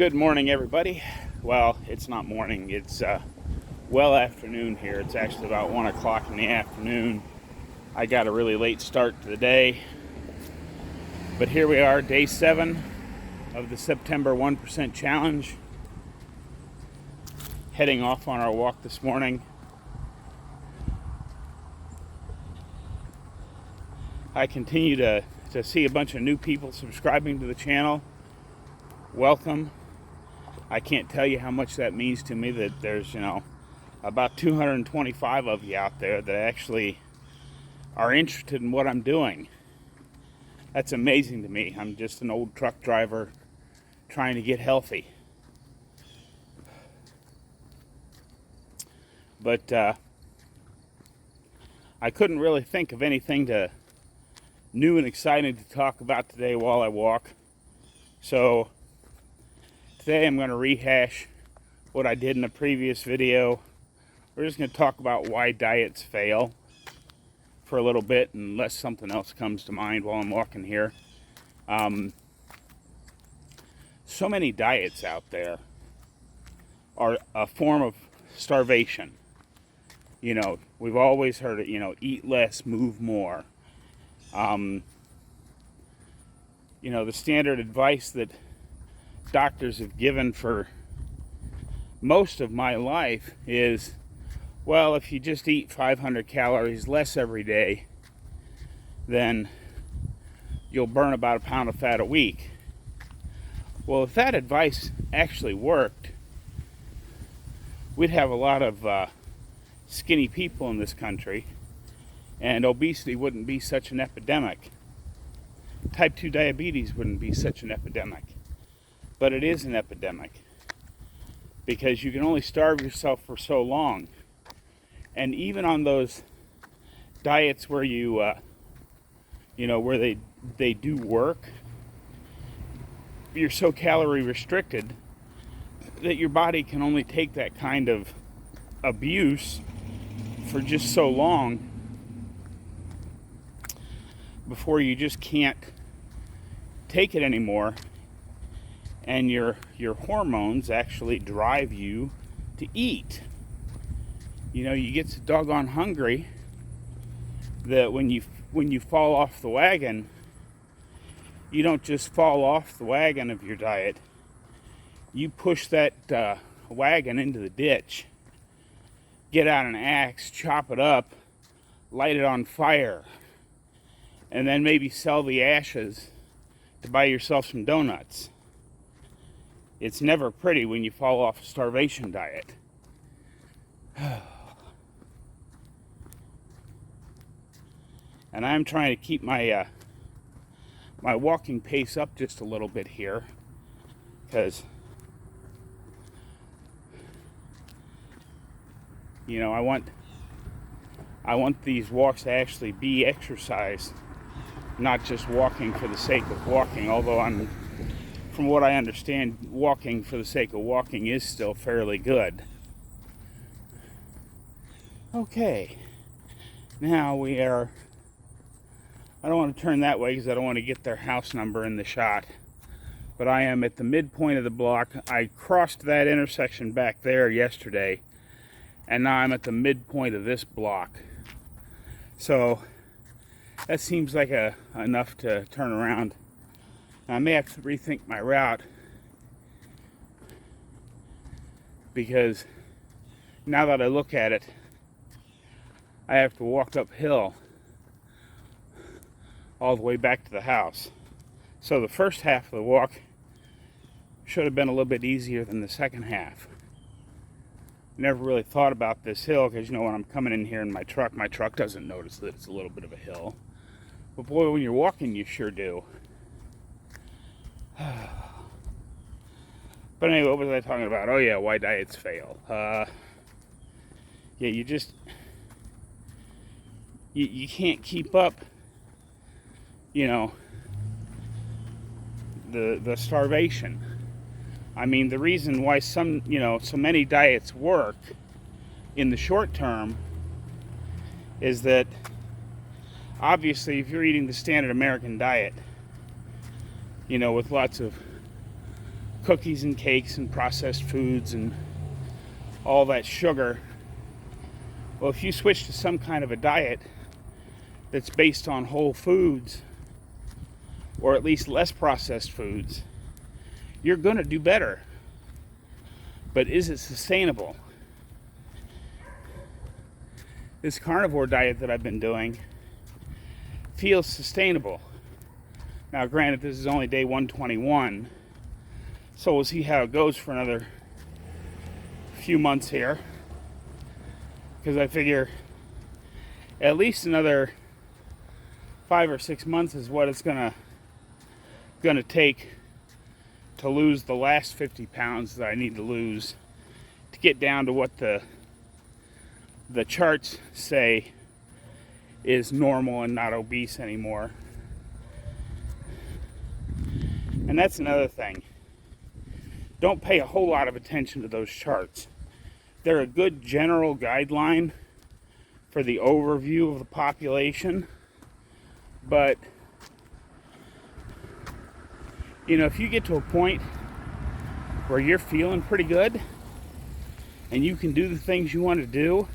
Good morning, everybody. Well, it's not morning. It's well afternoon here. It's actually about 1 o'clock in the afternoon. I got a really late start to the day. But here we are, day 7 of the September 1% challenge. Heading off on our walk this morning. I continue to see a bunch of new people subscribing to the channel. Welcome. I can't tell you how much that means to me that there's, about 225 of you out there that actually are interested in what I'm doing. That's amazing to me. I'm just an old truck driver trying to get healthy. But I couldn't really think of anything new and exciting to talk about today while I walk. So today I'm going to rehash what I did in a previous video. We're just going to talk about why diets fail for a little bit, unless something else comes to mind while I'm walking here. So many diets out there are a form of starvation. We've always heard it, eat less, move more. The standard advice that doctors have given for most of my life is, well, if you just eat 500 calories less every day, then you'll burn about a pound of fat a week. Well, if that advice actually worked, we'd have a lot of skinny people in this country, and obesity wouldn't be such an epidemic. Type 2 diabetes wouldn't be such an epidemic. But it is an epidemic because you can only starve yourself for so long. And even on those diets where where they do work, you're so calorie restricted that your body can only take that kind of abuse for just so long before you just can't take it anymore. And your hormones actually drive you to eat. You get so doggone hungry that when you fall off the wagon, you don't just fall off the wagon of your diet. You push that wagon into the ditch, get out an axe, chop it up, light it on fire, and then maybe sell the ashes to buy yourself some donuts. It's never pretty when you fall off a starvation diet. And I'm trying to keep my my walking pace up just a little bit here, because I want these walks to actually be exercise, not just walking for the sake of walking, although from what I understand, walking for the sake of walking is still fairly good. Okay, now I don't want to turn that way because I don't want to get their house number in the shot, but I am at the midpoint of the block. I crossed that intersection back there yesterday, and now I'm at the midpoint of this block. So that seems like enough to turn around. I may have to rethink my route, because now that I look at it, I have to walk uphill all the way back to the house. So the first half of the walk should have been a little bit easier than the second half. Never really thought about this hill because, when I'm coming in here in my truck doesn't notice that it's a little bit of a hill. But boy, when you're walking, you sure do. But anyway, what was I talking about? Oh yeah, why diets fail. You can't keep up, the starvation. I mean, the reason why so many diets work in the short term is that, obviously, if you're eating the standard American diet, with lots of cookies and cakes and processed foods and all that sugar. Well, if you switch to some kind of a diet that's based on whole foods, or at least less processed foods, you're going to do better. But is it sustainable? This carnivore diet that I've been doing feels sustainable. Now, granted, this is only day 121, so we'll see how it goes for another few months here, because I figure at least another 5 or 6 months is what it's gonna take to lose the last 50 pounds that I need to lose to get down to what the charts say is normal and not obese anymore. And that's another thing. Don't pay a whole lot of attention to those charts. They're a good general guideline for the overview of the population, but you know, if you get to a point where you're feeling pretty good and you can do the things you want to do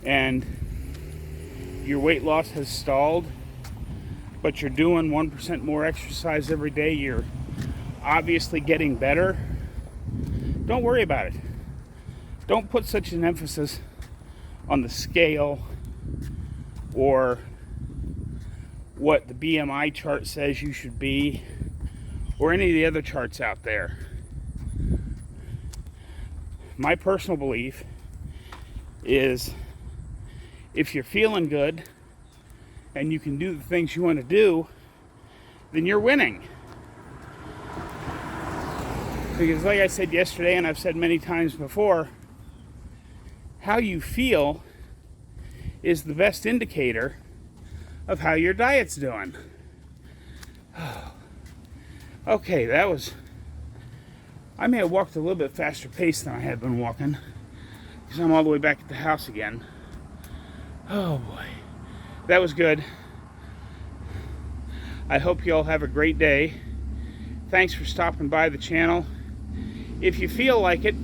and your weight loss has stalled, but you're doing 1% more exercise every day, you're obviously getting better, don't worry about it. Don't put such an emphasis on the scale or what the BMI chart says you should be, or any of the other charts out there. My personal belief is if you're feeling good and you can do the things you want to do, then you're winning. Because like I said yesterday, and I've said many times before, how you feel is the best indicator of how your diet's doing. Okay, I may have walked a little bit faster pace than I had been walking, because I'm all the way back at the house again. Oh boy, that was good. I hope you all have a great day. Thanks for stopping by the channel. If you feel like it,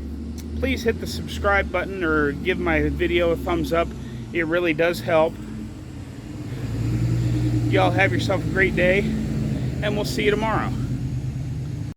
please hit the subscribe button or give my video a thumbs up. It really does help. Y'all have yourself a great day, and we'll see you tomorrow.